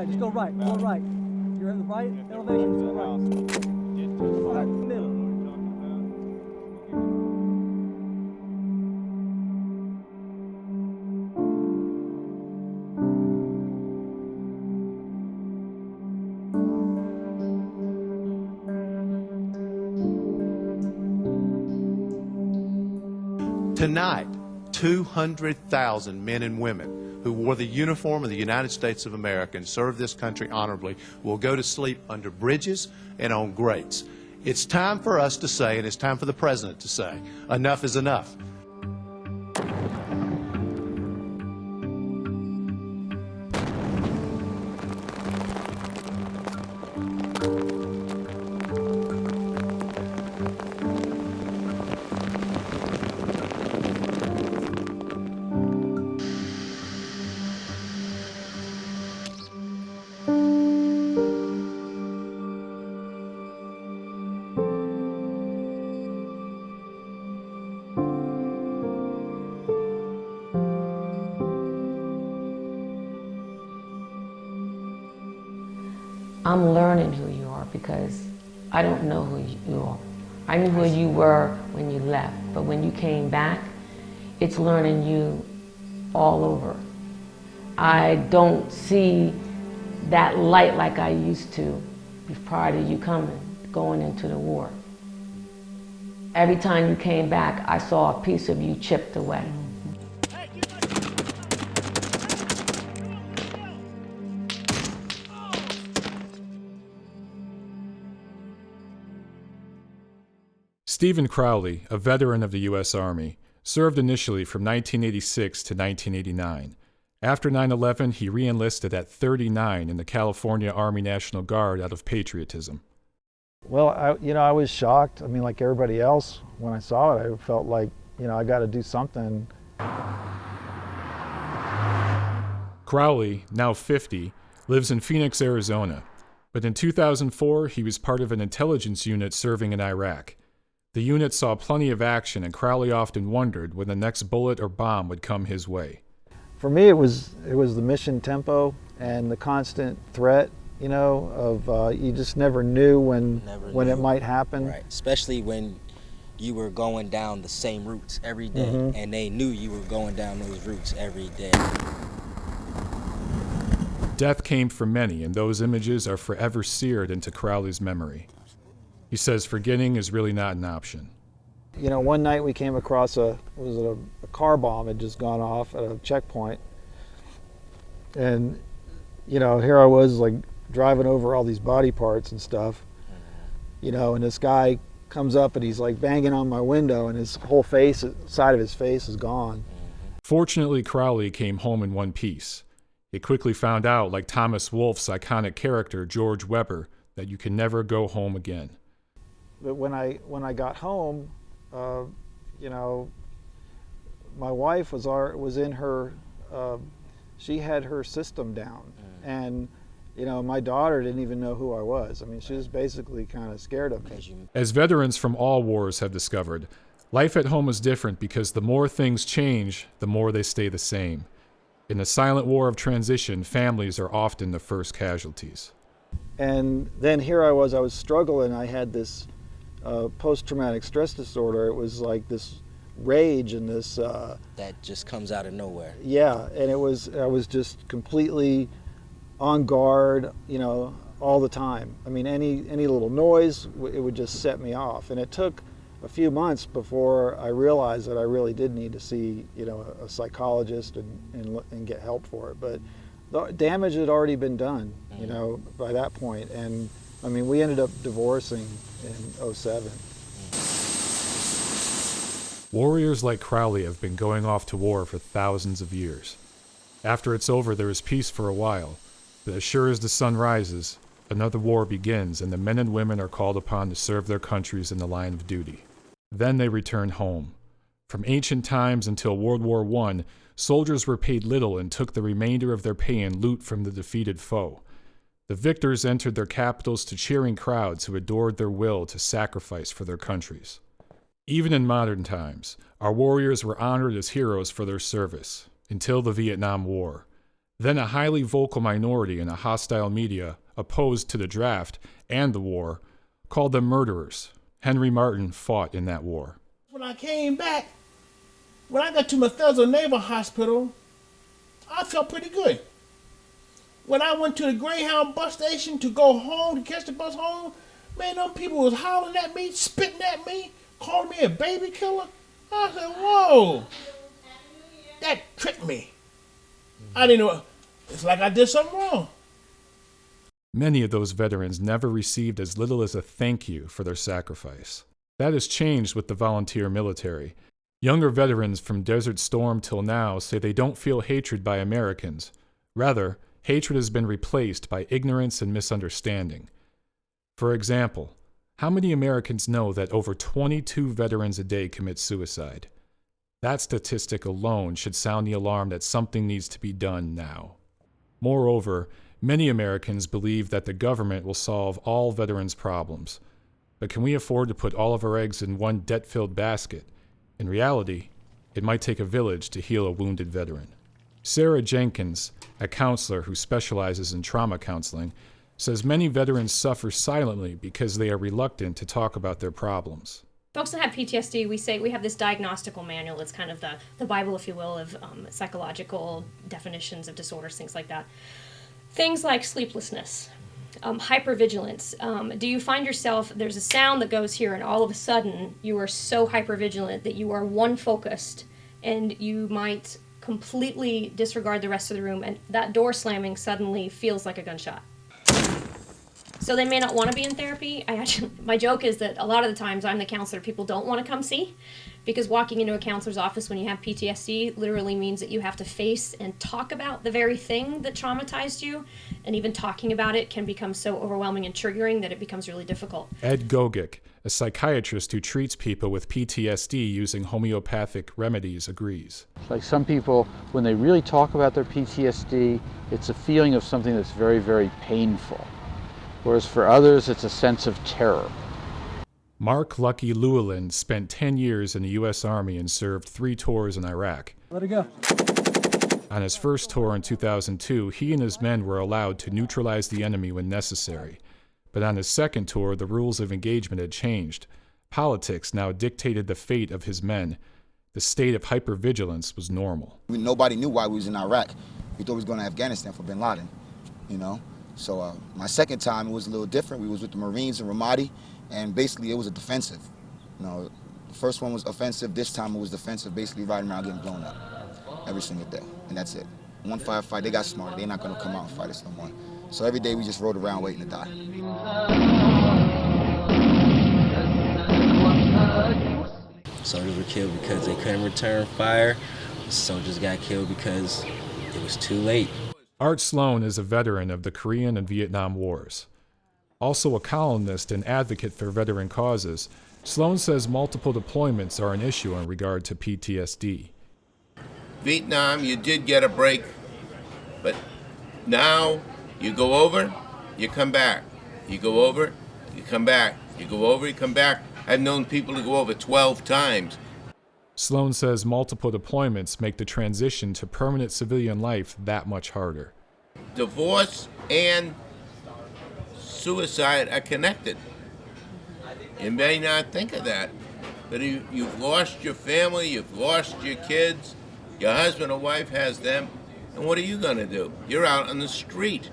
right, just go right, go right. You're at the right elevation, just go right. Right, middle. Tonight, 200,000 men and women who wore the uniform of the United States of America and served this country honorably will go to sleep under bridges and on grates. It's time for us to say, and it's time for the President to say, enough is enough. I'm learning who you are because I don't know who you are. I knew who you were when you left, but when you came back, it's learning you all over. I don't see that light like I used to prior to you going into the war. Every time you came back, I saw a piece of you chipped away. Stephen Crowley, a veteran of the U.S. Army, served initially from 1986 to 1989. After 9/11, he re-enlisted at 39 in the California Army National Guard out of patriotism. Well, I was shocked. I mean, like everybody else, when I saw it, I felt like, I got to do something. Crowley, now 50, lives in Phoenix, Arizona. But in 2004, he was part of an intelligence unit serving in Iraq. The unit saw plenty of action, and Crowley often wondered when the next bullet or bomb would come his way. For me, it was the mission tempo and the constant threat, of you just never knew when it might happen. Right, especially when you were going down the same routes every day, and they knew you were going down those routes every day. Death came for many, and those images are forever seared into Crowley's memory. He says forgetting is really not an option. One night we came across a car bomb had just gone off at a checkpoint. And, here I was like driving over all these body parts and stuff, and this guy comes up and he's like banging on my window and his whole side of his face is gone. Fortunately, Crowley came home in one piece. He quickly found out, like Thomas Wolfe's iconic character, George Webber, that you can never go home again. But when I got home, my wife was in her, she had her system down, and my daughter didn't even know who I was. I mean, she was basically kind of scared of me. As veterans from all wars have discovered, life at home is different because the more things change, the more they stay the same. In the silent war of transition, families are often the first casualties. And then here I was struggling. I had this post-traumatic stress disorder. It was like this rage and this that just comes out of nowhere. Yeah, and I was just completely on guard, all the time. I mean, any little noise, it would just set me off. And it took a few months before I realized that I really did need to see, a psychologist and get help for it. But the damage had already been done, by that point. And I mean, we ended up divorcing in 07. Warriors like Crowley have been going off to war for thousands of years. After it's over, there is peace for a while, but as sure as the sun rises, another war begins and the men and women are called upon to serve their countries in the line of duty. Then they return home. From ancient times until World War I, soldiers were paid little and took the remainder of their pay in loot from the defeated foe. The victors entered their capitals to cheering crowds who adored their will to sacrifice for their countries. Even in modern times, our warriors were honored as heroes for their service, until the Vietnam War. Then a highly vocal minority in a hostile media opposed to the draft and the war called them murderers. Henry Martin fought in that war. When I came back, when I got to Bethesda Naval Hospital, I felt pretty good. When I went to the Greyhound bus station to go home, to catch the bus home, man, them people was hollering at me, spitting at me, calling me a baby killer. I said, whoa, that tricked me. I didn't know, it's like I did something wrong. Many of those veterans never received as little as a thank you for their sacrifice. That has changed with the volunteer military. Younger veterans from Desert Storm till now say they don't feel hatred by Americans. Rather, hatred has been replaced by ignorance and misunderstanding. For example, how many Americans know that over 22 veterans a day commit suicide? That statistic alone should sound the alarm that something needs to be done now. Moreover, many Americans believe that the government will solve all veterans' problems. But can we afford to put all of our eggs in one debt-filled basket? In reality, it might take a village to heal a wounded veteran. Sarah Jenkins, a counselor who specializes in trauma counseling, says many veterans suffer silently because they are reluctant to talk about their problems. Folks that have PTSD, we say we have this diagnostical manual. It's kind of the Bible, if you will, of psychological definitions of disorders, things like that. Things like sleeplessness, hypervigilance. Do you find yourself, there's a sound that goes here and all of a sudden you are so hypervigilant that you are one focused and you might completely disregard the rest of the room, and that door slamming suddenly feels like a gunshot. So they may not want to be in therapy. My joke is that a lot of the times I'm the counselor people don't want to come see, because walking into a counselor's office when you have PTSD literally means that you have to face and talk about the very thing that traumatized you, and even talking about it can become so overwhelming and triggering that it becomes really difficult. Ed Gogic, a psychiatrist who treats people with PTSD using homeopathic remedies, agrees. Like some people, when they really talk about their PTSD, it's a feeling of something that's very, very painful. Whereas for others, it's a sense of terror. Mark Lucky Llewellyn spent 10 years in the U.S. Army and served 3 tours in Iraq. Let it go. On his first tour in 2002, he and his men were allowed to neutralize the enemy when necessary. But on his second tour, the rules of engagement had changed. Politics now dictated the fate of his men. The state of hypervigilance was normal. Nobody knew why we was in Iraq. We thought we was going to Afghanistan for bin Laden, you know? So my second time, it was a little different. We was with the Marines in Ramadi, and basically it was a defensive. You know, the first one was offensive. This time it was defensive, basically riding around getting blown up every single day, and that's it. One firefight, they got smart. They're not going to come out and fight us no more. So every day we just rode around waiting to die. Soldiers were killed because they couldn't return fire. Soldiers got killed because it was too late. Art Sloan is a veteran of the Korean and Vietnam Wars. Also a columnist and advocate for veteran causes, Sloan says multiple deployments are an issue in regard to PTSD. Vietnam, you did get a break, but now you go over, you come back. You go over, you come back. You go over, you come back. I've known people to go over 12 times. Sloan says multiple deployments make the transition to permanent civilian life that much harder. Divorce and suicide are connected. You may not think of that, but you've lost your family, you've lost your kids, your husband or wife has them, and what are you going to do? You're out on the street.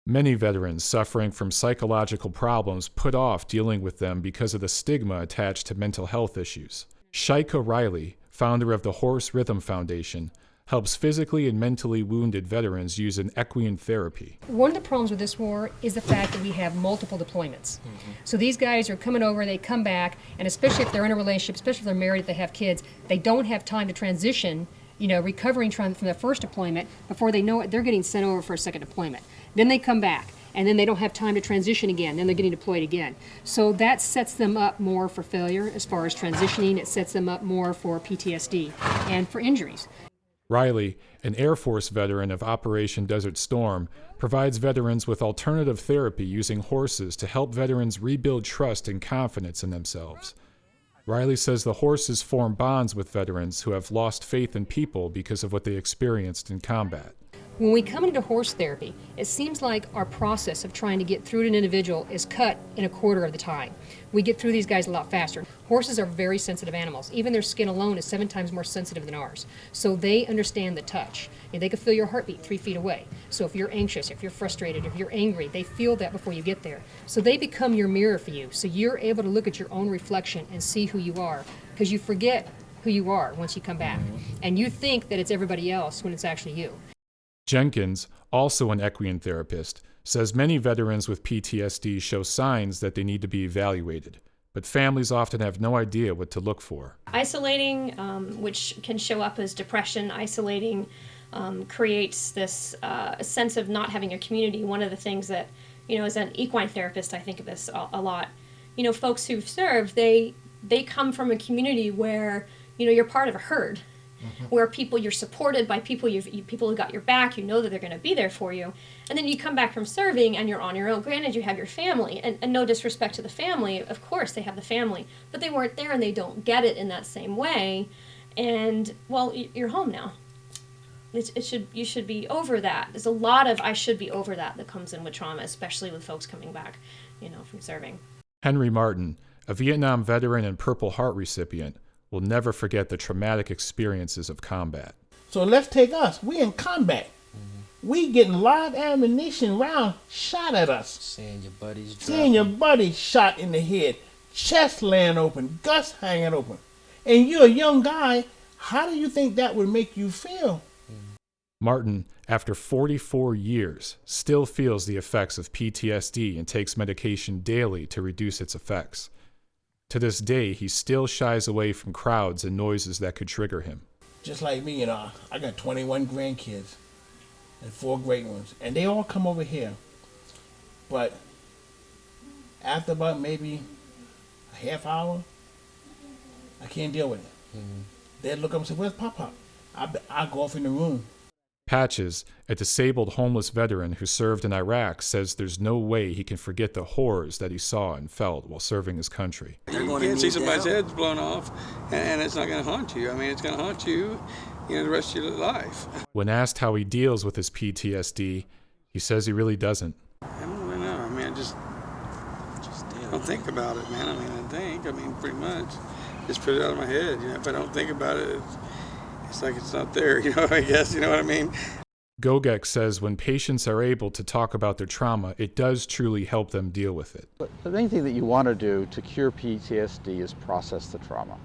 Many veterans suffering from psychological problems put off dealing with them because of the stigma attached to mental health issues. Shaika Riley, founder of the Horse Rhythm Foundation, helps physically and mentally wounded veterans use an equine therapy. One of the problems with this war is the fact that we have multiple deployments. So these guys are coming over, they come back, and especially if they're in a relationship, especially if they're married, if they have kids, they don't have time to transition, recovering from their first deployment. Before they know it, they're getting sent over for a second deployment. Then they come back, and then they don't have time to transition again. Then they're getting deployed again. So that sets them up more for failure as far as transitioning. It sets them up more for PTSD and for injuries. Riley, an Air Force veteran of Operation Desert Storm, provides veterans with alternative therapy using horses to help veterans rebuild trust and confidence in themselves. Riley says the horses form bonds with veterans who have lost faith in people because of what they experienced in combat. When we come into horse therapy, it seems like our process of trying to get through to an individual is cut in a quarter of the time. We get through these guys a lot faster. Horses are very sensitive animals. Even their skin alone is 7 times more sensitive than ours. So they understand the touch. And they can feel your heartbeat 3 feet away. So if you're anxious, if you're frustrated, if you're angry, they feel that before you get there. So they become your mirror for you. So you're able to look at your own reflection and see who you are, because you forget who you are once you come back. And you think that it's everybody else when it's actually you. Jenkins, also an equine therapist, says many veterans with PTSD show signs that they need to be evaluated, but families often have no idea what to look for. Isolating, which can show up as depression, isolating creates this sense of not having a community. One of the things that, as an equine therapist, I think of this a lot. Folks who've served, they come from a community where, you're part of a herd. Where you're supported by people who got your back, that they're going to be there for you. And then you come back from serving and you're on your own. Granted, you have your family, and no disrespect to the family, of course they have the family, but they weren't there and they don't get it in that same way. And, well, you're home now. You should be over that. There's a lot of I should be over that comes in with trauma, especially with folks coming back, from serving. Henry Martin, a Vietnam veteran and Purple Heart recipient, will never forget the traumatic experiences of combat. So let's take us. We in combat. We getting live ammunition round shot at us. Seeing your buddies dropping. Seeing your buddy shot in the head, chest laying open, guts hanging open. And you're a young guy. How do you think that would make you feel? Martin, after 44 years, still feels the effects of PTSD and takes medication daily to reduce its effects. To this day, he still shies away from crowds and noises that could trigger him. Just like me, I got 21 grandkids and 4 great ones, and they all come over here. But after about maybe a half hour, I can't deal with it. They'd look up and say, "Where's Pop-Pop?" I'll go off in the room. Patches, a disabled homeless veteran who served in Iraq, says there's no way he can forget the horrors that he saw and felt while serving his country. You can't see somebody's head's blown off, and it's not going to haunt you. I mean, it's going to haunt you, the rest of your life. When asked how he deals with his PTSD, he says he really doesn't. I don't really know. I mean, I just don't think about it, man. I mean, pretty much. Just put it out of my head. If I don't think about it, it's like it's not there, I guess, you know what I mean? Gogek says when patients are able to talk about their trauma, it does truly help them deal with it. But the main thing that you want to do to cure PTSD is process the trauma.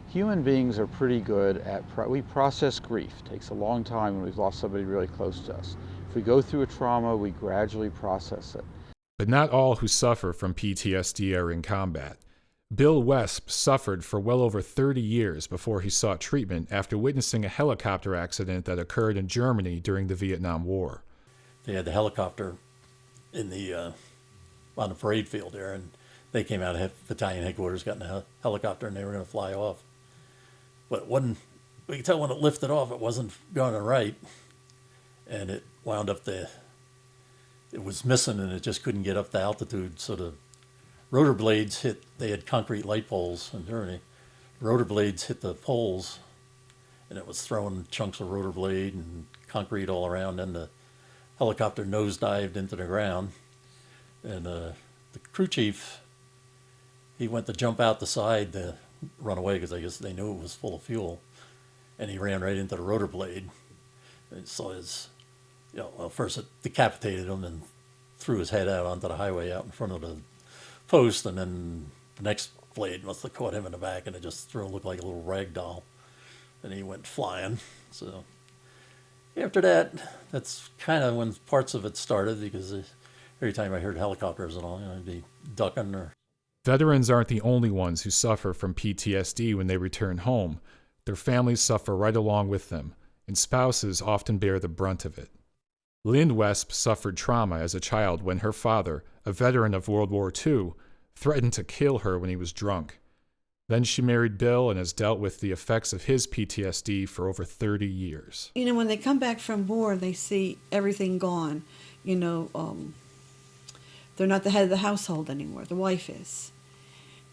Human beings are pretty good at, we process grief. It takes a long time when we've lost somebody really close to us. If we go through a trauma, we gradually process it. But not all who suffer from PTSD are in combat. Bill Wesp suffered for well over 30 years before he sought treatment after witnessing a helicopter accident that occurred in Germany during the Vietnam War. They had the helicopter in on the parade field there, and they came out of battalion headquarters, got in a helicopter, and they were going to fly off. But we could tell when it lifted off, it wasn't going right, and it wound up it was missing, and it just couldn't get up the altitude, so the rotor blades they had concrete light poles in Germany. Rotor blades hit the poles, and it was throwing chunks of rotor blade and concrete all around, and the helicopter nosedived into the ground. And the crew chief, he went to jump out the side to run away because I guess they knew it was full of fuel, and he ran right into the rotor blade. And so first it decapitated him and threw his head out onto the highway out in front of the post, and then the next blade must have caught him in the back, and it just looked like a little rag doll, and he went flying. So after that, that's kind of when parts of it started, because every time I heard helicopters and all, I'd be ducking. Veterans aren't the only ones who suffer from PTSD when they return home. Their families suffer right along with them, and spouses often bear the brunt of it. Lynn Wesp suffered trauma as a child when her father, a veteran of World War II, threatened to kill her when he was drunk. Then she married Bill and has dealt with the effects of his PTSD for over 30 years. When they come back from war, they see everything gone. They're not the head of the household anymore. The wife is.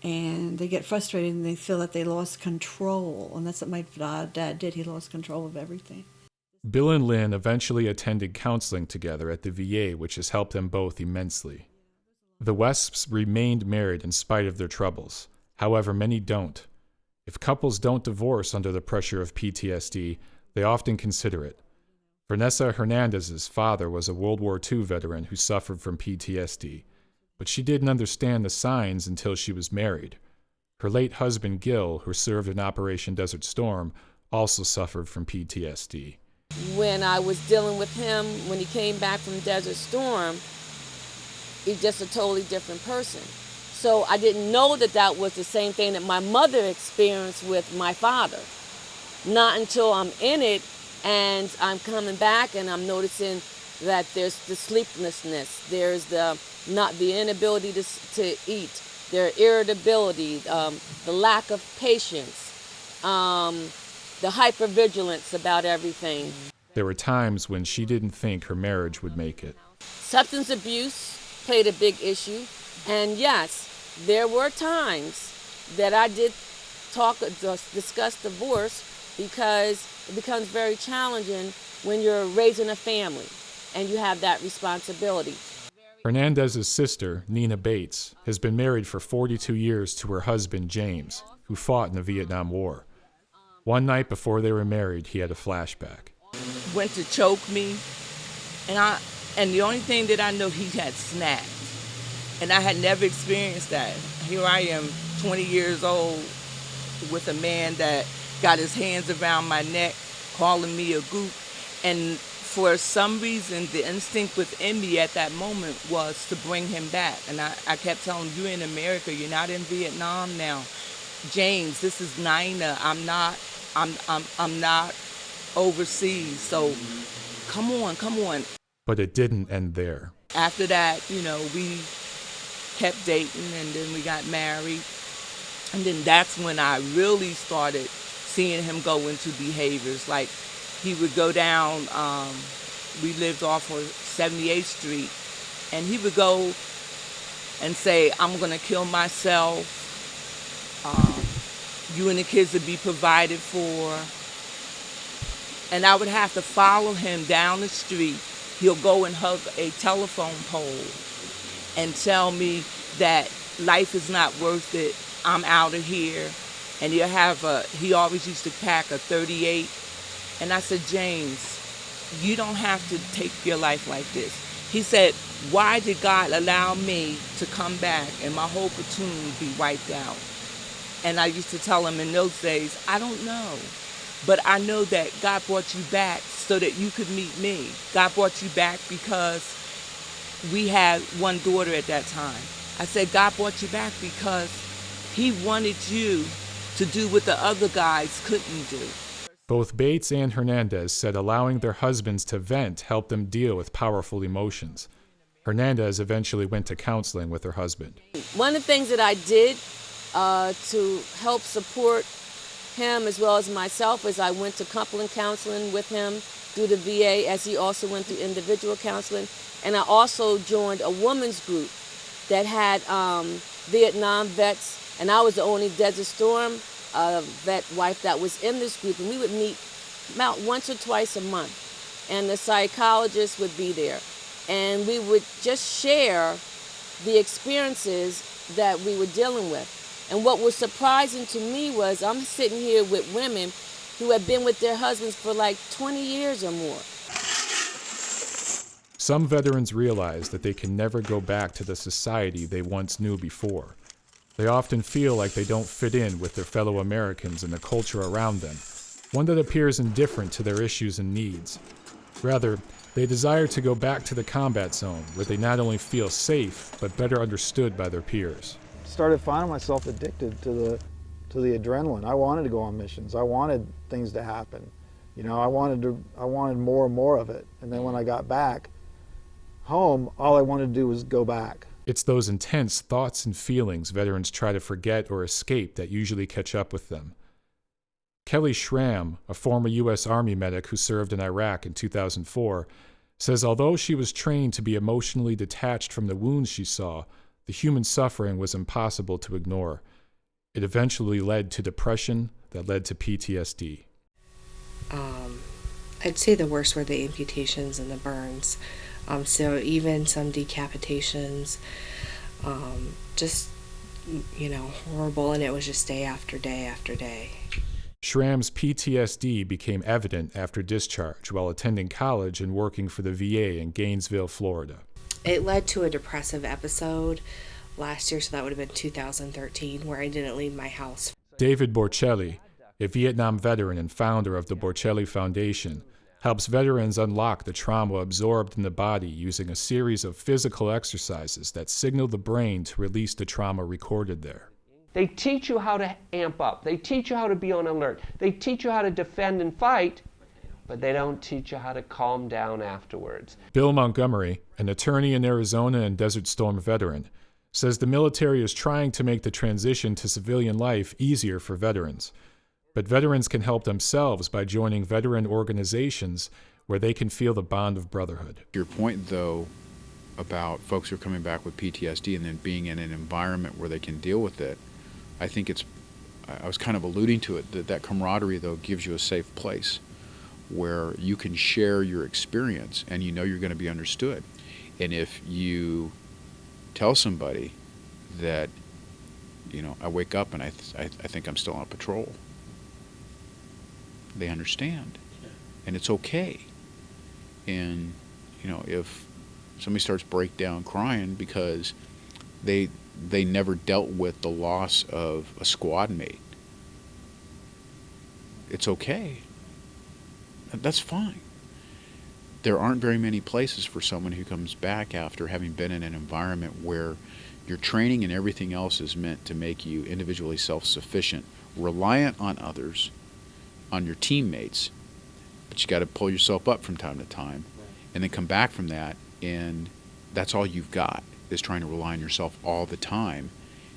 And they get frustrated and they feel that they lost control. And that's what my dad did. He lost control of everything. Bill and Lynn eventually attended counseling together at the VA, which has helped them both immensely. The Wesps remained married in spite of their troubles. However, many don't. If couples don't divorce under the pressure of PTSD, they often consider it. Vanessa Hernandez's father was a World War II veteran who suffered from PTSD, but she didn't understand the signs until she was married. Her late husband, Gil, who served in Operation Desert Storm, also suffered from PTSD. When I was dealing with him, when he came back from Desert Storm, he's just a totally different person. So I didn't know that that was the same thing that my mother experienced with my father. Not until I'm in it and I'm coming back and I'm noticing that there's the sleeplessness, there's the inability to eat, their irritability, the lack of patience, the hypervigilance about everything. There were times when she didn't think her marriage would make it. Substance abuse played a big issue, and yes, there were times that I did discuss divorce because it becomes very challenging when you're raising a family and you have that responsibility. Hernandez's sister, Nina Bates, has been married for 42 years to her husband, James, who fought in the Vietnam War. One night before they were married, he had a flashback. Went to choke me, and the only thing that I know, he had snapped. And I had never experienced that. Here I am, 20 years old, with a man that got his hands around my neck, calling me a goop. And for some reason, the instinct within me at that moment was to bring him back. And I kept telling him, you're in America, you're not in Vietnam now. James, this is Nina. I'm not overseas, so come on. But it didn't end there. After that, we kept dating, and then we got married. And then that's when I really started seeing him go into behaviors. Like, he would go down, we lived off of 78th Street, and he would go and say, I'm gonna kill myself. You and the kids would be provided for. And I would have to follow him down the street. He'll go and hug a telephone pole and tell me that life is not worth it. I'm out of here. And he always used to pack a 38. And I said, James, you don't have to take your life like this. He said, why did God allow me to come back and my whole platoon be wiped out? And I used to tell him in those days, I don't know. But I know that God brought you back so that you could meet me. God brought you back because we had one daughter at that time. I said, God brought you back because he wanted you to do what the other guys couldn't do. Both Bates and Hernandez said allowing their husbands to vent helped them deal with powerful emotions. Hernandez eventually went to counseling with her husband. One of the things that I did to help support him as well as myself is I went to coupling counseling with him through the VA, as he also went through individual counseling. And I also joined a women's group that had Vietnam vets, and I was the only Desert Storm vet wife that was in this group, and we would meet about once or twice a month, and the psychologist would be there, and we would just share the experiences that we were dealing with. And what was surprising to me was I'm sitting here with women who have been with their husbands for like 20 years or more. Some veterans realize that they can never go back to the society they once knew before. They often feel like they don't fit in with their fellow Americans and the culture around them, one that appears indifferent to their issues and needs. Rather, they desire to go back to the combat zone where they not only feel safe, but better understood by their peers. Started finding myself addicted to the adrenaline. I wanted to go on missions. I wanted things to happen. I wanted more and more of it. And then when I got back home, all I wanted to do was go back. It's those intense thoughts and feelings veterans try to forget or escape that usually catch up with them. Kelly Schramm, a former U.S. Army medic who served in Iraq in 2004, says although she was trained to be emotionally detached from the wounds she saw, the human suffering was impossible to ignore. It eventually led to depression that led to PTSD. I'd say the worst were the amputations and the burns. So even some decapitations, just, horrible, and it was just day after day after day. Schramm's PTSD became evident after discharge while attending college and working for the VA in Gainesville, Florida. It led to a depressive episode last year, so that would have been 2013, where I didn't leave my house. David Borcelli, a Vietnam veteran and founder of the Borcelli Foundation, helps veterans unlock the trauma absorbed in the body using a series of physical exercises that signal the brain to release the trauma recorded there. They teach you how to amp up. They teach you how to be on alert. They teach you how to defend and fight, but they don't teach you how to calm down afterwards. Bill Montgomery, an attorney in Arizona and Desert Storm veteran, says the military is trying to make the transition to civilian life easier for veterans. But veterans can help themselves by joining veteran organizations where they can feel the bond of brotherhood. Your point, though, about folks who are coming back with PTSD and then being in an environment where they can deal with it, I think I was kind of alluding to it, that camaraderie, though, gives you a safe place where you can share your experience and you know you're going to be understood. And if you tell somebody that, I wake up and I think I'm still on patrol, they understand. And it's okay. And, if somebody starts break down crying because they never dealt with the loss of a squad mate, it's okay. That's fine. There aren't very many places for someone who comes back after having been in an environment where your training and everything else is meant to make you individually self-sufficient, reliant on others, on your teammates, but you got to pull yourself up from time to time and then come back from that, and that's all you've got is trying to rely on yourself all the time,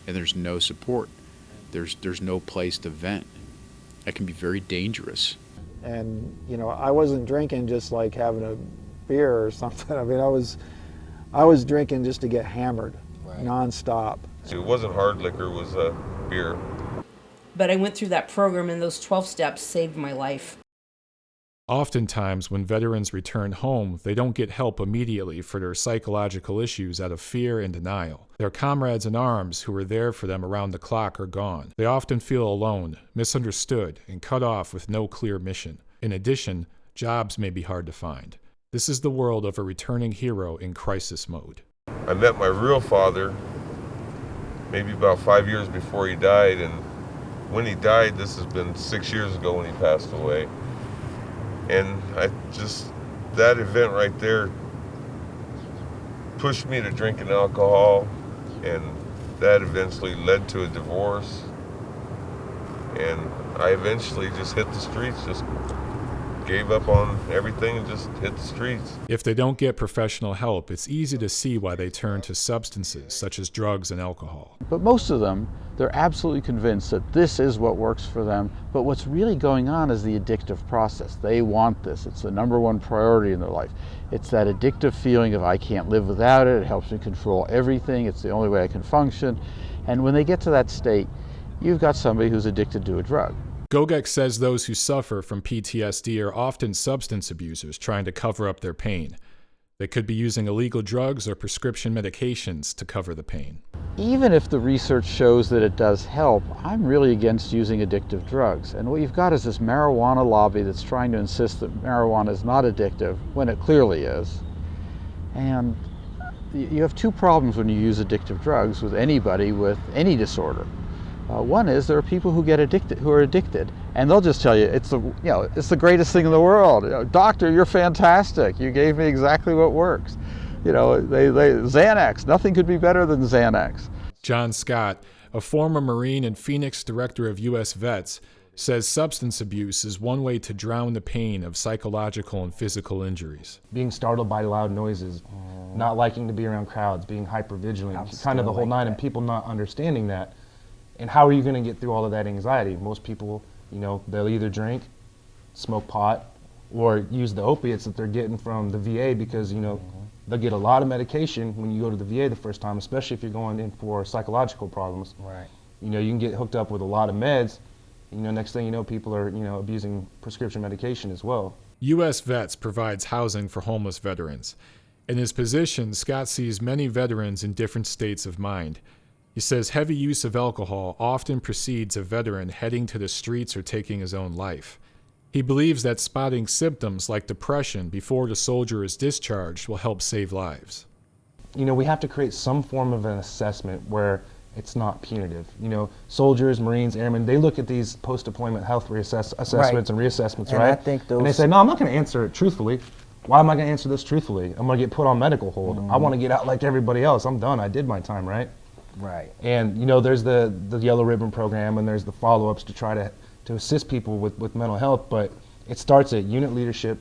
and there's no support. There's no place to vent. That can be very dangerous. And I wasn't drinking just like having a beer or something. I mean, I was drinking just to get hammered, nonstop. It wasn't hard liquor, it was beer. But I went through that program, and those 12 steps saved my life. Oftentimes, when veterans return home, they don't get help immediately for their psychological issues out of fear and denial. Their comrades in arms who were there for them around the clock are gone. They often feel alone, misunderstood, and cut off with no clear mission. In addition, jobs may be hard to find. This is the world of a returning hero in crisis mode. I met my real father maybe about 5 years before he died, and when he died, this has been 6 years ago when he passed away. And that event right there pushed me to drinking alcohol, and that eventually led to a divorce. And I eventually just hit the streets, just gave up on everything and just hit the streets. If they don't get professional help, it's easy to see why they turn to substances such as drugs and alcohol. But most of them, they're absolutely convinced that this is what works for them, but what's really going on is the addictive process. They want this. It's the number one priority in their life. It's that addictive feeling of I can't live without it, it helps me control everything, it's the only way I can function. And when they get to that state, you've got somebody who's addicted to a drug. Gogek says those who suffer from PTSD are often substance abusers trying to cover up their pain. They could be using illegal drugs or prescription medications to cover the pain. Even if the research shows that it does help, I'm really against using addictive drugs. And what you've got is this marijuana lobby that's trying to insist that marijuana is not addictive when it clearly is. And you have two problems when you use addictive drugs with anybody with any disorder. One is there are people who are addicted, and they'll just tell you it's the greatest thing in the world. Doctor, you're fantastic. You gave me exactly what works. Xanax. Nothing could be better than Xanax. John Scott, a former Marine and Phoenix director of U.S. Vets, says substance abuse is one way to drown the pain of psychological and physical injuries. Being startled by loud noises, not liking to be around crowds, being hypervigilant, kind of the whole nine, and people not understanding that. And how are you going to get through all of that anxiety? Most people, they'll either drink, smoke pot, or use the opiates that they're getting from the VA because, they'll get a lot of medication when you go to the VA the first time, especially if you're going in for psychological problems. Right. You can get hooked up with a lot of meds. Next thing you know, people are, abusing prescription medication as well. U.S. Vets provides housing for homeless veterans. In his position, Scott sees many veterans in different states of mind. He says heavy use of alcohol often precedes a veteran heading to the streets or taking his own life. He believes that spotting symptoms like depression before the soldier is discharged will help save lives. You know, we have to create some form of an assessment where it's not punitive. You know, soldiers, Marines, airmen, they look at these post-deployment health assessments and reassessments, And right? I think and they say, no, I'm not going to answer it truthfully. Why am I going to answer this truthfully? I'm going to get put on medical hold. I want to get out like everybody else. I'm done. I did my time, right? Right. And, you know, there's the Yellow Ribbon program, and there's the follow-ups to try to assist people with mental health, but it starts at unit leadership,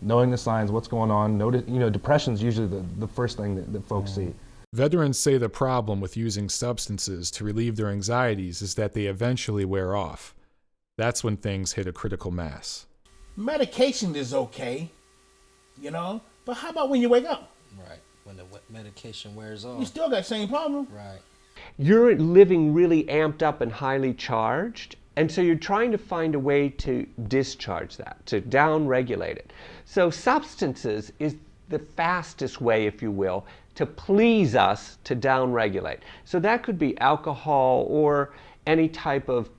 knowing the signs, what's going on. Depression's usually the first thing that folks see. Veterans say the problem with using substances to relieve their anxieties is that they eventually wear off. That's when things hit a critical mass. Medication is okay, you know, but how about when you wake up? Right. When the medication wears off. You still got the same problem. Right. You're living really amped up and highly charged, and so you're trying to find a way to discharge that, to down-regulate it. So substances is the fastest way, if you will, to please us to down-regulate. So that could be alcohol or any type of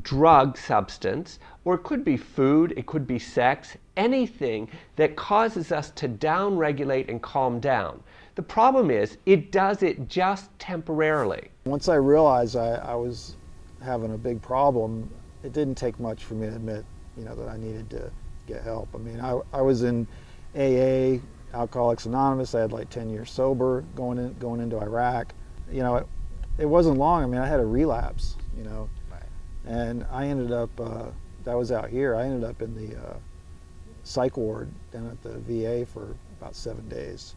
drug substance, or it could be food, it could be sex, anything that causes us to down-regulate and calm down. The problem is, it does it just temporarily. Once I realized I was having a big problem, it didn't take much for me to admit, you know, that I needed to get help. I mean, I was in AA, Alcoholics Anonymous. I had like 10 years sober going into Iraq. You know, it wasn't long. I mean, I had a relapse, you know, and I ended up, that was out here, I ended up in the psych ward down at the VA for about 7 days.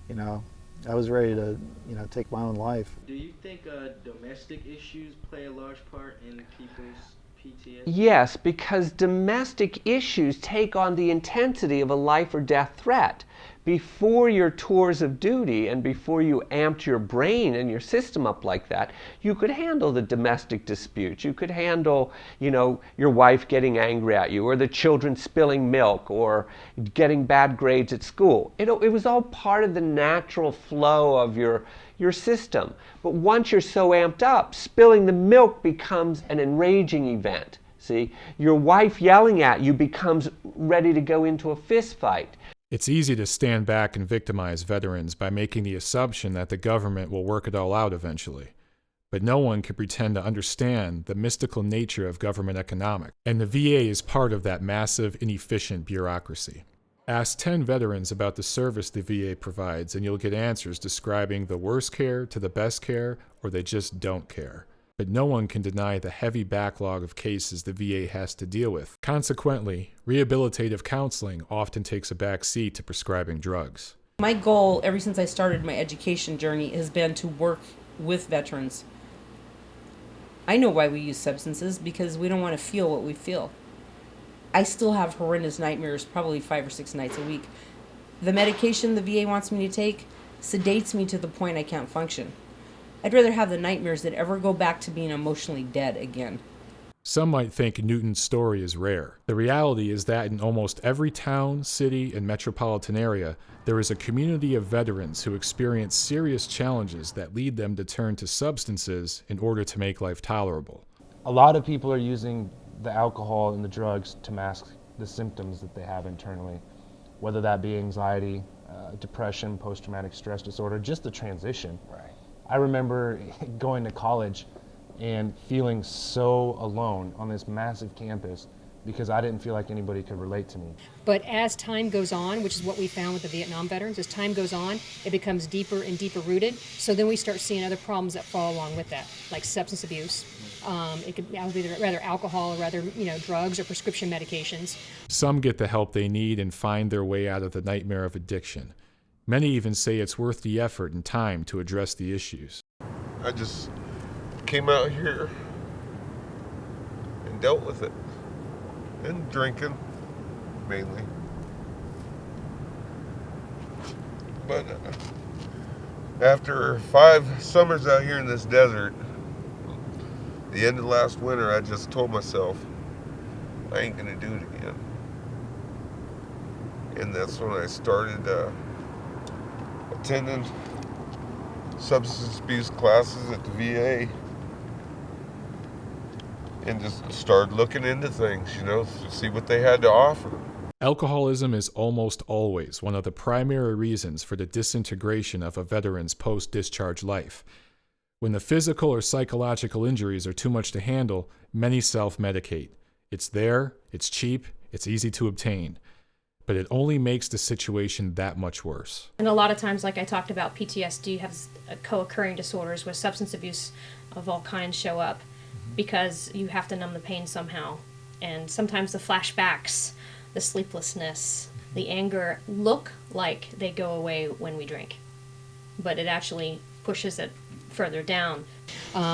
You know, I was ready to, you know, take my own life. Do you think domestic issues play a large part in people's PTSD? Yes, because domestic issues take on the intensity of a life or death threat. Before your tours of duty and before you amped your brain and your system up like that, you could handle the domestic disputes. You could handle, you know, your wife getting angry at you, or the children spilling milk, or getting bad grades at school. It was all part of the natural flow of your system. But once you're so amped up, spilling the milk becomes an enraging event. See, your wife yelling at you becomes ready to go into a fist fight. It's easy to stand back and victimize veterans by making the assumption that the government will work it all out eventually. But no one can pretend to understand the mystical nature of government economics, and the VA is part of that massive, inefficient bureaucracy. Ask 10 veterans about the service the VA provides, and you'll get answers describing the worst care to the best care, or they just don't care. But no one can deny the heavy backlog of cases the VA has to deal with. Consequently, rehabilitative counseling often takes a back seat to prescribing drugs. My goal, ever since I started my education journey, has been to work with veterans. I know why we use substances, because we don't want to feel what we feel. I still have horrendous nightmares probably 5 or 6 nights a week. The medication the VA wants me to take sedates me to the point I can't function. I'd rather have the nightmares than ever go back to being emotionally dead again. Some might think Newton's story is rare. The reality is that in almost every town, city, and metropolitan area, there is a community of veterans who experience serious challenges that lead them to turn to substances in order to make life tolerable. A lot of people are using the alcohol and the drugs to mask the symptoms that they have internally, whether that be anxiety, depression, post-traumatic stress disorder, just the transition. Right. I remember going to college and feeling so alone on this massive campus because I didn't feel like anybody could relate to me. But as time goes on, which is what we found with the Vietnam veterans, as time goes on, it becomes deeper and deeper rooted. So then we start seeing other problems that fall along with that, like substance abuse. It could be rather alcohol, or rather, you know, drugs or prescription medications. Some get the help they need and find their way out of the nightmare of addiction. Many even say it's worth the effort and time to address the issues. I just came out here and dealt with it. And drinking, mainly. But after 5 summers out here in this desert, the end of last winter, I just told myself, I ain't gonna do it again. And that's when I started attending substance abuse classes at the VA. And just started looking into things, you know, to see what they had to offer. Alcoholism is almost always one of the primary reasons for the disintegration of a veteran's post-discharge life. When the physical or psychological injuries are too much to handle, many self-medicate. It's there, it's cheap, it's easy to obtain, but it only makes the situation that much worse. And a lot of times, like I talked about, PTSD has co-occurring disorders where substance abuse of all kinds show up because you have to numb the pain somehow. And sometimes the flashbacks, the sleeplessness, the anger look like they go away when we drink, but it actually pushes it further down.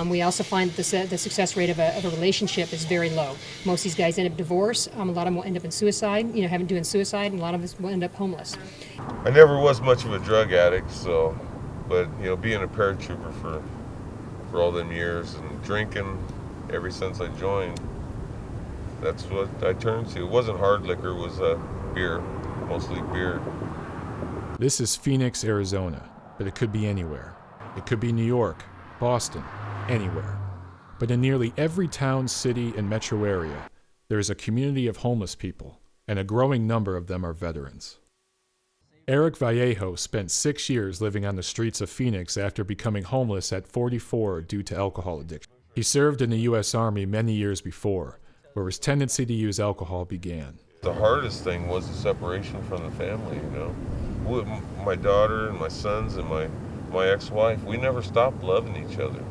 We also find that the success rate of a relationship is very low. Most of these guys end up divorced. A lot of them will end up in suicide, doing suicide, and a lot of us will end up homeless. I never was much of a drug addict, so, but being a paratrooper for all them years and drinking ever since I joined, that's what I turned to. It wasn't hard liquor, it was beer, mostly beer. This is Phoenix, Arizona, but it could be anywhere. It could be New York, Boston, anywhere. But in nearly every town, city, and metro area, there is a community of homeless people, and a growing number of them are veterans. Eric Vallejo spent 6 years living on the streets of Phoenix after becoming homeless at 44 due to alcohol addiction. He served in the U.S. Army many years before, where his tendency to use alcohol began. The hardest thing was the separation from the family, With my daughter and my sons and my ex-wife, we never stopped loving each other.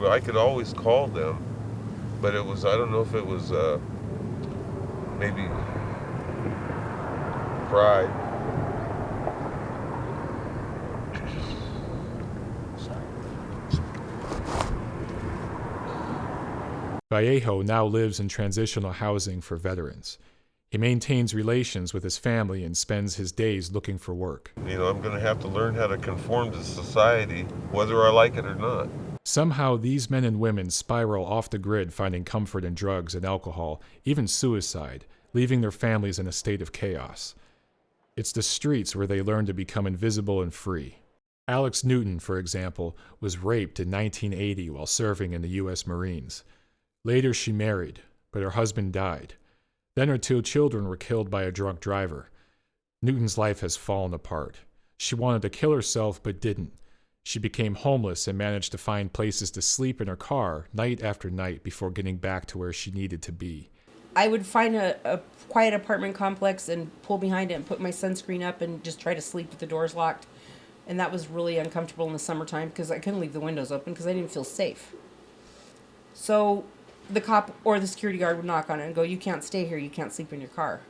I could always call them, but it was, I don't know if it was maybe pride. Vallejo now lives in transitional housing for veterans. He maintains relations with his family and spends his days looking for work. I'm going to have to learn how to conform to society, whether I like it or not. Somehow, these men and women spiral off the grid, finding comfort in drugs and alcohol, even suicide, leaving their families in a state of chaos. It's the streets where they learn to become invisible and free. Alex Newton, for example, was raped in 1980 while serving in the U.S. Marines. Later, she married, but her husband died. Then her 2 children were killed by a drunk driver. Newton's life has fallen apart. She wanted to kill herself, but didn't. She became homeless and managed to find places to sleep in her car night after night before getting back to where she needed to be. I would find a quiet apartment complex and pull behind it and put my sunscreen up and just try to sleep with the doors locked. And that was really uncomfortable in the summertime because I couldn't leave the windows open because I didn't feel safe. So the cop or the security guard would knock on it and go, "You can't stay here, you can't sleep in your car."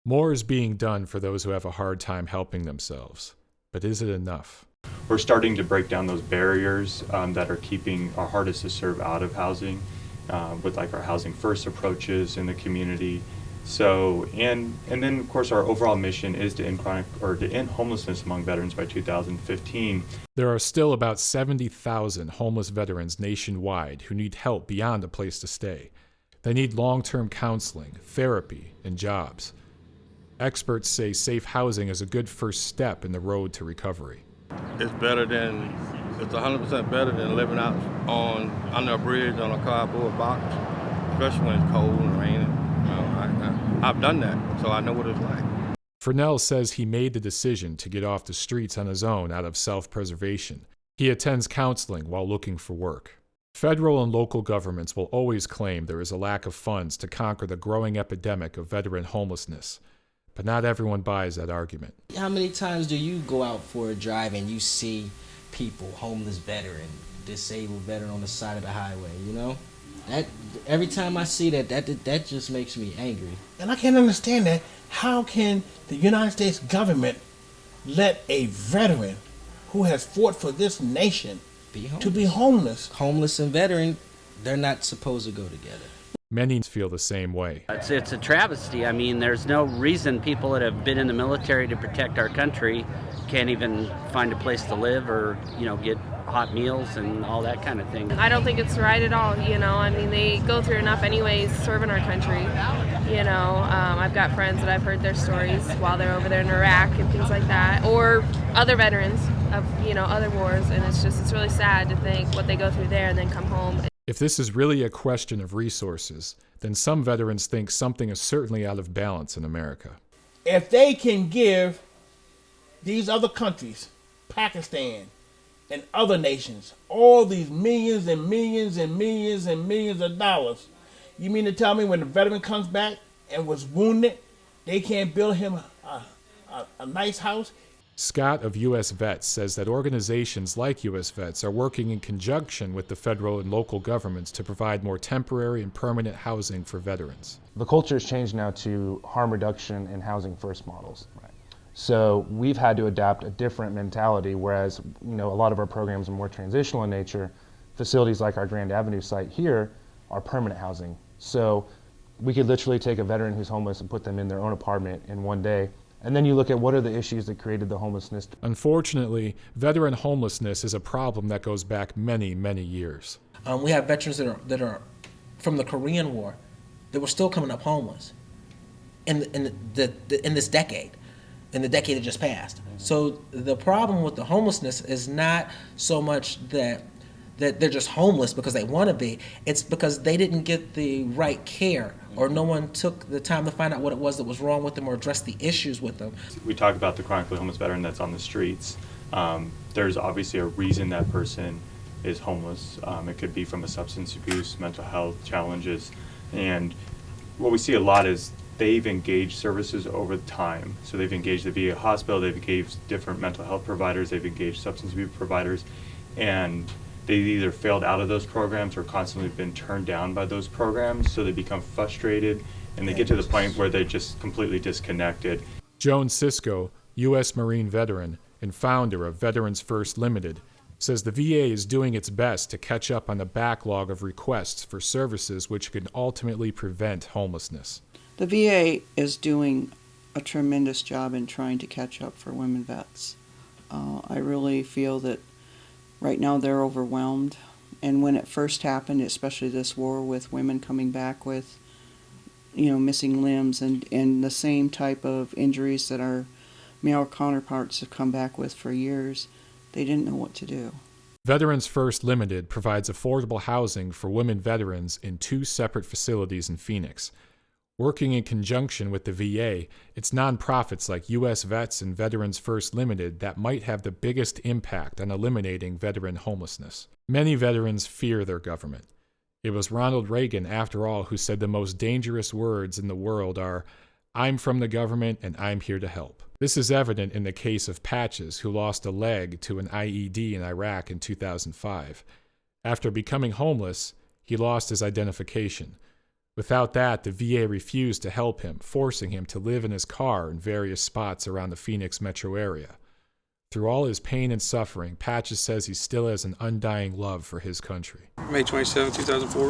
More is being done for those who have a hard time helping themselves. But is it enough? We're starting to break down those barriers that are keeping our hardest to serve out of housing with our housing first approaches in the community. So, and then of course our overall mission is to end homelessness among veterans by 2015. There are still about 70,000 homeless veterans nationwide who need help beyond a place to stay. They need long-term counseling, therapy, and jobs. Experts say safe housing is a good first step in the road to recovery. It's 100% better than living out under a bridge on a cardboard box, especially when it's cold and raining. I've done that, so I know what it's like. Furnell says he made the decision to get off the streets on his own out of self-preservation. He attends counseling while looking for work. Federal and local governments will always claim there is a lack of funds to conquer the growing epidemic of veteran homelessness, but not everyone buys that argument. How many times do you go out for a drive and you see people, homeless veteran, disabled veteran on the side of the highway, That every time I see that just makes me angry. And I can't understand that. How can the United States government let a veteran who has fought for this nation to be homeless? Homeless and veteran, they're not supposed to go together. Many feel the same way. It's a travesty. I mean, there's no reason people that have been in the military to protect our country can't even find a place to live or, get hot meals and all that kind of thing. I don't think it's right at all, you know. I mean, they go through enough anyways serving our country, you know. I've got friends that I've heard their stories while they're over there in Iraq and things like that, or other veterans of, you know, other wars, and it's really sad to think what they go through there and then come home. If this is really a question of resources, then some veterans think something is certainly out of balance in America. If they can give these other countries, Pakistan and other nations, all these millions and millions and millions and millions of dollars, you mean to tell me when the veteran comes back and was wounded, they can't build him a nice house? Scott of U.S. Vets says that organizations like U.S. Vets are working in conjunction with the federal and local governments to provide more temporary and permanent housing for veterans. The culture has changed now to harm reduction and housing first models. Right. So we've had to adapt a different mentality, whereas a lot of our programs are more transitional in nature. Facilities like our Grand Avenue site here are permanent housing. So we could literally take a veteran who's homeless and put them in their own apartment in one day. And then you look at what are the issues that created the homelessness. Unfortunately, veteran homelessness is a problem that goes back many, many years. We have veterans that are from the Korean War that were still coming up homeless in this decade, in the decade that just passed. So the problem with the homelessness is not so much that they're just homeless because they want to be. It's because they didn't get the right care, or no one took the time to find out what it was that was wrong with them or address the issues with them. We talk about the chronically homeless veteran that's on the streets. There's obviously a reason that person is homeless. It could be from a substance abuse, mental health challenges, and what we see a lot is they've engaged services over time. So they've engaged the VA hospital, they've engaged different mental health providers, they've engaged substance abuse providers, and they've either failed out of those programs or constantly been turned down by those programs, so they become frustrated and they get to the point where they're just completely disconnected. Joan Sisko, U.S. Marine veteran and founder of Veterans First Limited, says the VA is doing its best to catch up on the backlog of requests for services which can ultimately prevent homelessness. The VA is doing a tremendous job in trying to catch up for women vets. I really feel that right now they're overwhelmed, and when it first happened, especially this war with women coming back with, missing limbs and the same type of injuries that our male counterparts have come back with for years, they didn't know what to do. Veterans First Limited provides affordable housing for women veterans in 2 separate facilities in Phoenix. Working in conjunction with the VA, it's nonprofits like U.S. Vets and Veterans First Limited that might have the biggest impact on eliminating veteran homelessness. Many veterans fear their government. It was Ronald Reagan, after all, who said the most dangerous words in the world are, "I'm from the government and I'm here to help." This is evident in the case of Patches, who lost a leg to an IED in Iraq in 2005. After becoming homeless, he lost his identification. Without that, the VA refused to help him, forcing him to live in his car in various spots around the Phoenix metro area. Through all his pain and suffering, Patches says he still has an undying love for his country. May 27, 2004,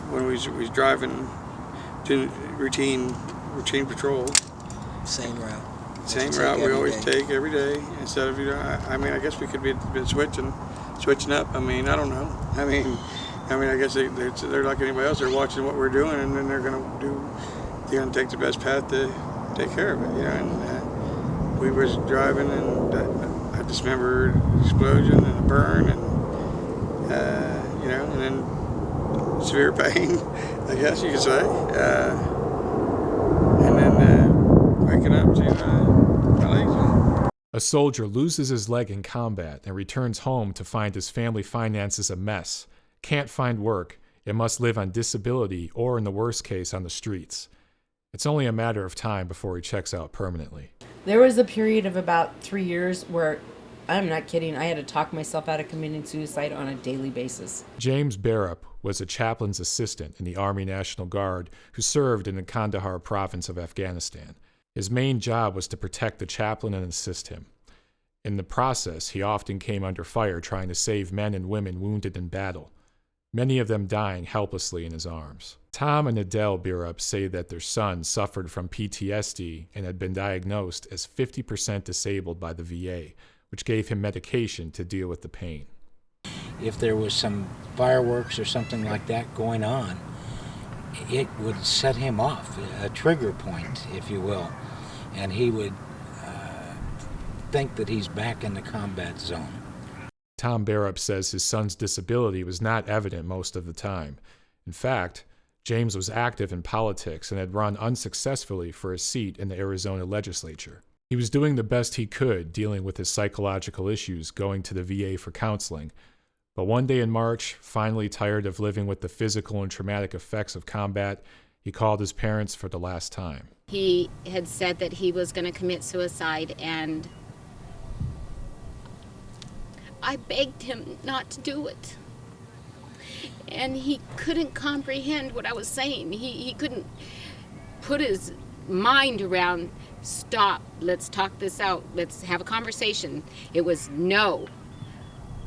when we was driving, doing routine patrol. Same route. Same route we always take every day. Instead of, I guess we could be been switching up. I don't know. I guess they're like anybody else. They're watching what we're doing, and then they're gonna take the best path to take care of it. And we was driving, and I just remember the explosion and the burn, and and then severe pain, I guess you could say, and then waking up to my legs. A soldier loses his leg in combat and returns home to find his family finances a mess. Can't find work, and must live on disability or, in the worst case, on the streets. It's only a matter of time before he checks out permanently. There was a period of about 3 years where, I'm not kidding, I had to talk myself out of committing suicide on a daily basis. James Barup was a chaplain's assistant in the Army National Guard who served in the Kandahar province of Afghanistan. His main job was to protect the chaplain and assist him. In the process, he often came under fire trying to save men and women wounded in battle, many of them dying helplessly in his arms. Tom and Adele Barup say that their son suffered from PTSD and had been diagnosed as 50% disabled by the VA, which gave him medication to deal with the pain. If there was some fireworks or something like that going on, it would set him off, a trigger point, if you will, and he would think that he's back in the combat zone. Tom Barrup says his son's disability was not evident most of the time. In fact, James was active in politics and had run unsuccessfully for a seat in the Arizona legislature. He was doing the best he could dealing with his psychological issues, going to the VA for counseling. But one day in March, finally tired of living with the physical and traumatic effects of combat, he called his parents for the last time. He had said that he was going to commit suicide, and I begged him not to do it. And he couldn't comprehend what I was saying. He couldn't put his mind around, stop, let's talk this out, let's have a conversation. It was, no,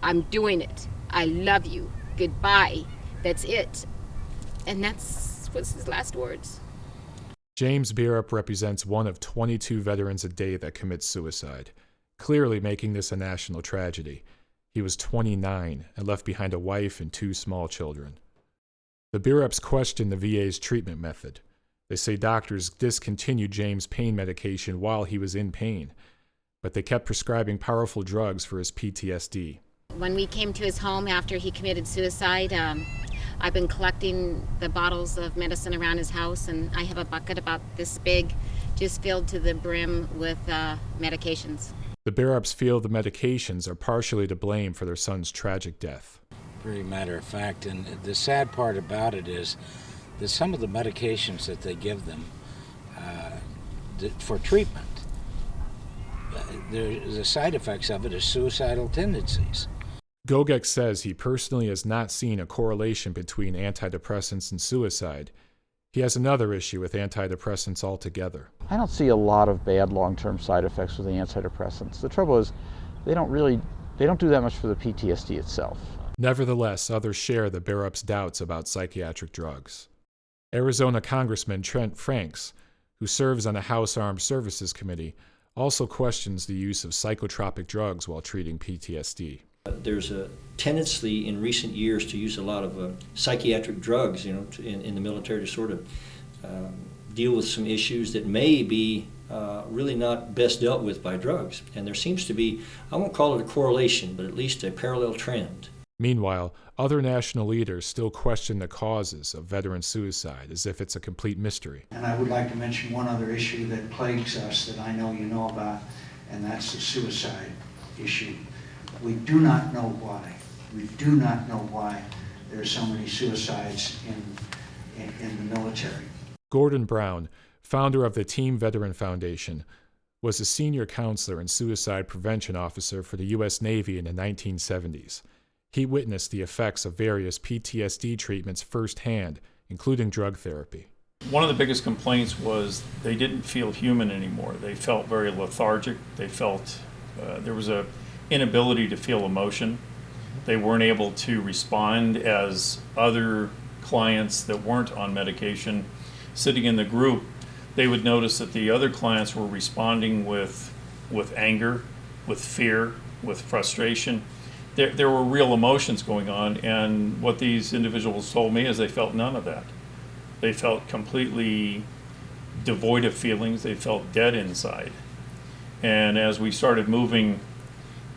I'm doing it. I love you. Goodbye. That's it. And that's was his last words. James Barrup represents one of 22 veterans a day that commit suicide, clearly making this a national tragedy. He was 29 and left behind a wife and 2 small children. The Barrups questioned the VA's treatment method. They say doctors discontinued James' pain medication while he was in pain, but they kept prescribing powerful drugs for his PTSD. When we came to his home after he committed suicide, I've been collecting the bottles of medicine around his house, and I have a bucket about this big, just filled to the brim with medications. The Barrups feel the medications are partially to blame for their son's tragic death. Very matter of fact, and the sad part about it is that some of the medications that they give them for treatment, the side effects of it is suicidal tendencies. Gogek says he personally has not seen a correlation between antidepressants and suicide. He has another issue with antidepressants altogether. I don't see a lot of bad long-term side effects with the antidepressants. The trouble is they don't do that much for the PTSD itself. Nevertheless, others share the Barrups' doubts about psychiatric drugs. Arizona Congressman Trent Franks, who serves on the House Armed Services Committee, also questions the use of psychotropic drugs while treating PTSD. There's a tendency in recent years to use a lot of psychiatric drugs, in the military to sort of deal with some issues that may be really not best dealt with by drugs. And there seems to be, I won't call it a correlation, but at least a parallel trend. Meanwhile, other national leaders still question the causes of veteran suicide as if it's a complete mystery. And I would like to mention one other issue that plagues us that I know you know about, and that's the suicide issue. We do not know why. We do not know why there are so many suicides in the military. Gordon Brown, founder of the Team Veteran Foundation, was a senior counselor and suicide prevention officer for the U.S. Navy in the 1970s. He witnessed the effects of various PTSD treatments firsthand, including drug therapy. One of the biggest complaints was they didn't feel human anymore. They felt very lethargic. They felt there was an inability to feel emotion. They weren't able to respond as other clients that weren't on medication sitting in the group. They would notice that the other clients were responding with anger, with fear, with frustration. There were real emotions going on, and what these individuals told me is they felt none of that. They felt completely devoid of feelings. They felt dead inside. And as we started moving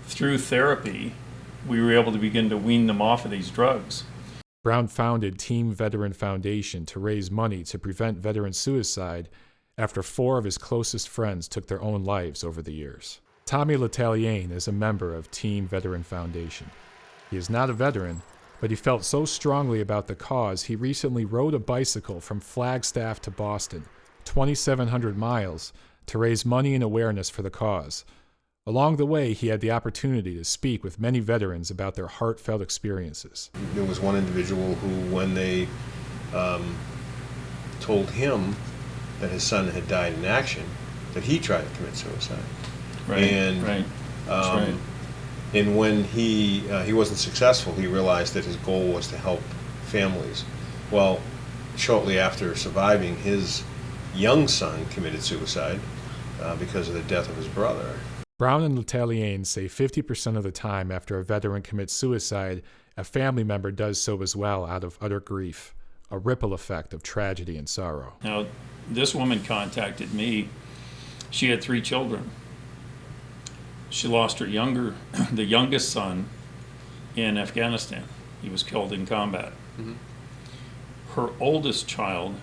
through therapy, we were able to begin to wean them off of these drugs. Brown founded Team Veteran Foundation to raise money to prevent veteran suicide after 4 of his closest friends took their own lives over the years. Tommy L'Italienne is a member of Team Veteran Foundation. He is not a veteran, but he felt so strongly about the cause he recently rode a bicycle from Flagstaff to Boston, 2,700 miles, to raise money and awareness for the cause. Along the way, he had the opportunity to speak with many veterans about their heartfelt experiences. There was one individual who, when they told him that his son had died in action, that he tried to commit suicide. And when he wasn't successful, he realized that his goal was to help families. Well, shortly after surviving, his young son committed suicide because of the death of his brother. Brown and Letellier say 50% of the time after a veteran commits suicide, a family member does so as well out of utter grief, a ripple effect of tragedy and sorrow. Now, this woman contacted me. She had 3 children. She lost the youngest son in Afghanistan. He was killed in combat. Mm-hmm. Her oldest child,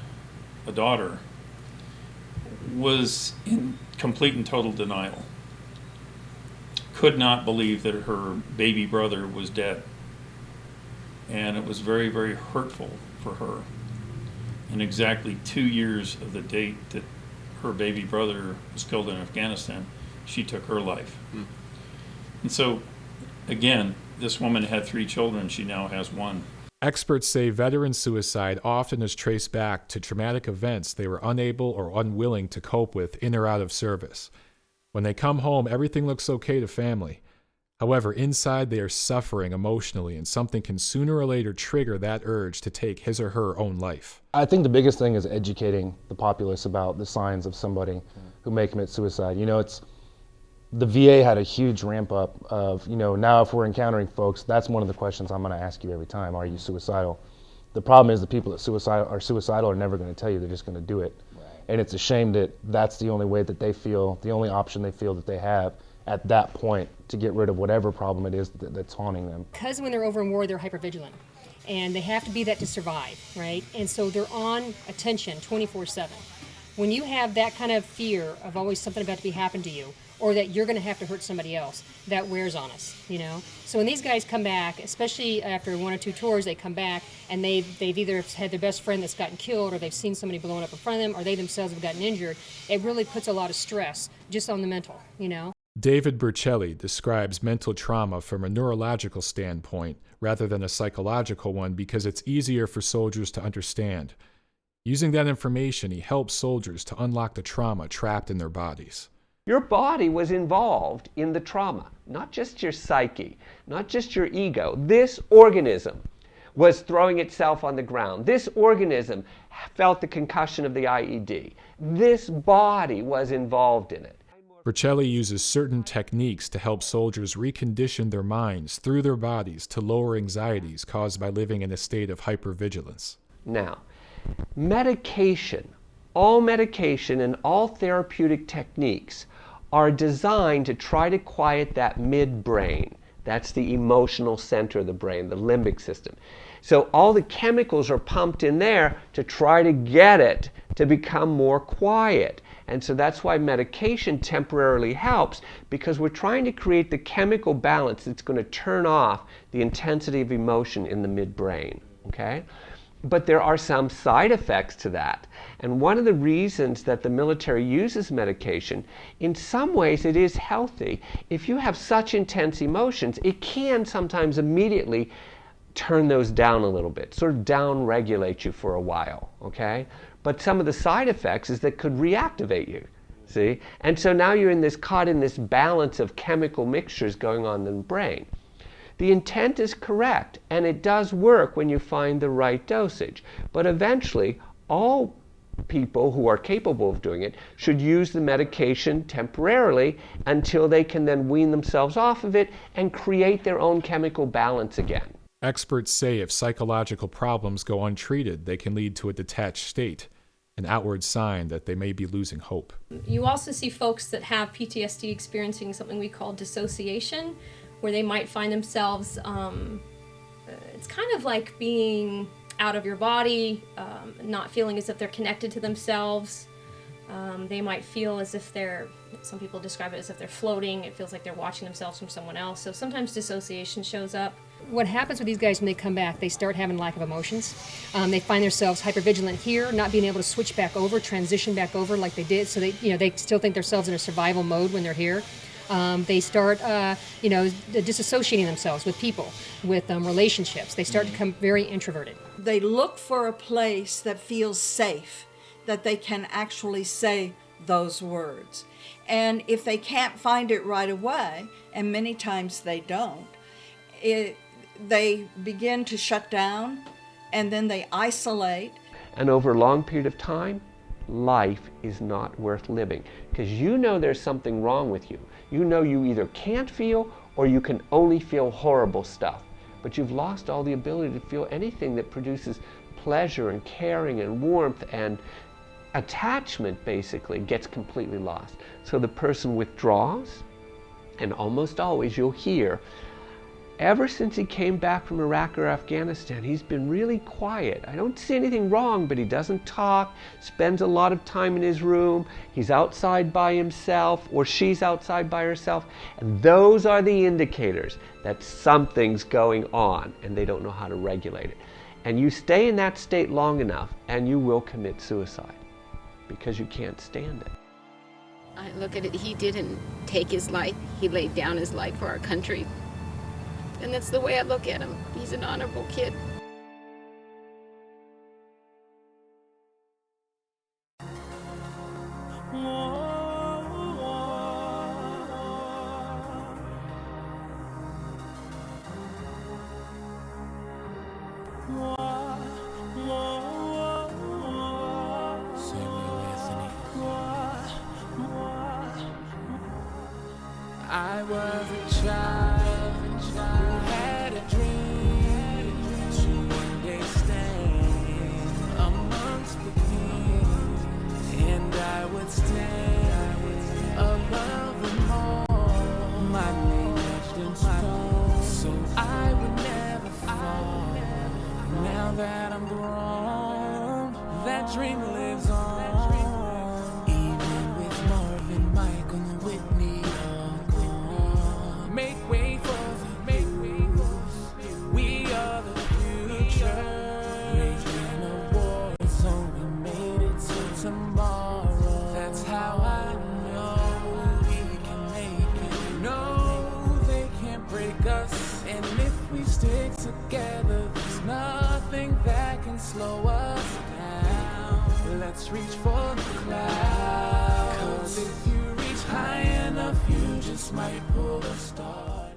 a daughter, was in complete and total denial. Could not believe that her baby brother was dead. And it was very, very hurtful for her. And exactly 2 years of the date that her baby brother was killed in Afghanistan, she took her life. Mm. And so, again, this woman had 3 children, she now has 1. Experts say veteran suicide often is traced back to traumatic events they were unable or unwilling to cope with in or out of service. When they come home, everything looks okay to family. However, inside they are suffering emotionally, and something can sooner or later trigger that urge to take his or her own life. I think the biggest thing is educating the populace about the signs of somebody who may commit suicide. You know, the VA had a huge ramp up of, now if we're encountering folks, that's one of the questions I'm going to ask you every time. Are you suicidal? The problem is the people that are suicidal are never going to tell you. They're just going to do it. Right. And it's a shame that that's the only way that they feel, the only option they feel that they have at that point to get rid of whatever problem it is that's haunting them. Because when they're over in war, they're hypervigilant. And they have to be that to survive, right? And so they're on attention 24/7. When you have that kind of fear of always something about to be happen to you, or that you're going to have to hurt somebody else, that wears on us, So when these guys come back, especially after 1 or 2 tours, they come back and they've either had their best friend that's gotten killed, or they've seen somebody blown up in front of them, or they themselves have gotten injured. It really puts a lot of stress just on the mental, David Burchelli describes mental trauma from a neurological standpoint rather than a psychological one because it's easier for soldiers to understand. Using that information, he helps soldiers to unlock the trauma trapped in their bodies. Your body was involved in the trauma, not just your psyche, not just your ego. This organism was throwing itself on the ground. This organism felt the concussion of the IED. This body was involved in it. Burchelli uses certain techniques to help soldiers recondition their minds through their bodies to lower anxieties caused by living in a state of hypervigilance. Now, medication, all medication and all therapeutic techniques are designed to try to quiet that midbrain. That's the emotional center of the brain, the limbic system. So all the chemicals are pumped in there to try to get it to become more quiet. And so that's why medication temporarily helps, because we're trying to create the chemical balance that's going to turn off the intensity of emotion in the midbrain, okay? But there are some side effects to that. And one of the reasons that the military uses medication, in some ways it is healthy. If you have such intense emotions, it can sometimes immediately turn those down a little bit, sort of down-regulate you for a while, okay? But some of the side effects is that could reactivate you, see? And so now you're caught in this balance of chemical mixtures going on in the brain. The intent is correct, and it does work when you find the right dosage. But eventually, all people who are capable of doing it should use the medication temporarily until they can then wean themselves off of it and create their own chemical balance again. Experts say if psychological problems go untreated, they can lead to a detached state, an outward sign that they may be losing hope. You also see folks that have PTSD experiencing something we call dissociation, where they might find themselves, it's kind of like being out of your body, not feeling as if they're connected to themselves. They might feel as if some people describe it as if they're floating. It feels like they're watching themselves from someone else. So sometimes dissociation shows up. What happens with these guys when they come back, they start having lack of emotions. They find themselves hypervigilant here, not being able to switch back over, transition back over like they did. So they still think themselves in a survival mode when they're here. They start, disassociating themselves with people, with relationships. They start to become very introverted. They look for a place that feels safe, that they can actually say those words. And if they can't find it right away, and many times they don't, they begin to shut down, and then they isolate. And over a long period of time, life is not worth living, because you know there's something wrong with you. You know you either can't feel or you can only feel horrible stuff, but you've lost all the ability to feel anything that produces pleasure and caring and warmth and attachment. Basically gets completely lost. So the person withdraws, and almost always you'll hear, ever since he came back from Iraq or Afghanistan, he's been really quiet. I don't see anything wrong, but he doesn't talk, spends a lot of time in his room, he's outside by himself, or she's outside by herself, and those are the indicators that something's going on, and they don't know how to regulate it. And you stay in that state long enough, and you will commit suicide, because you can't stand it. I look at it, he didn't take his life, he laid down his life for our country. And that's the way I look at him. He's an honorable kid. I was a child who had a dream to one day stand amongst the kings, and I would stand above them all, my name etched in stone, so I would never fall. Now that I'm grown, that dream lives on, even with Marvin, Michael, and Whitney. Make way for the youth. We are the future. Making a war zone, we made it till tomorrow. That's how I know we can make it. No, they can't break us. And if we stick together, there's nothing that can slow us down. Let's reach for the clouds. 'Cause if you reach high enough, you just might pull a star.